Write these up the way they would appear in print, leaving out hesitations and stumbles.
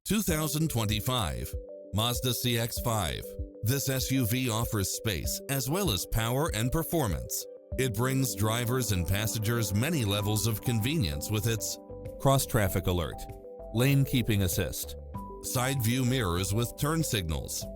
2025 Mazda CX-5. This SUV offers space as well as power and performance. It brings drivers and passengers many levels of convenience with its cross-traffic alert, lane keeping assist, side view mirrors with turn signals,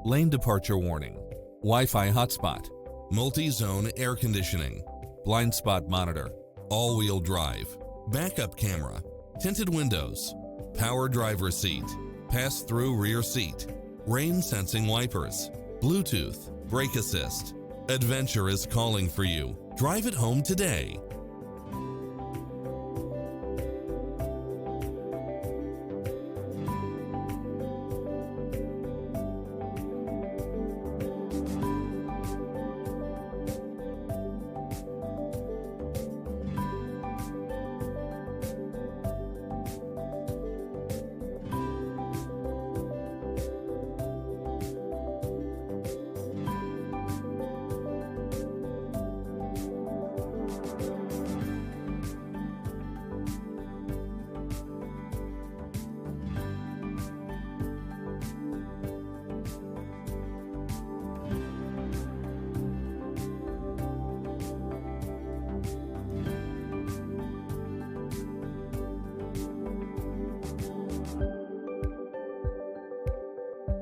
lane departure warning, Wi-Fi hotspot, multi-zone air conditioning, blind spot monitor, all-wheel drive, backup camera, tinted windows, power driver seat, pass-through rear seat, rain-sensing wipers, Bluetooth, brake assist. Adventure is calling for you. Drive it home today.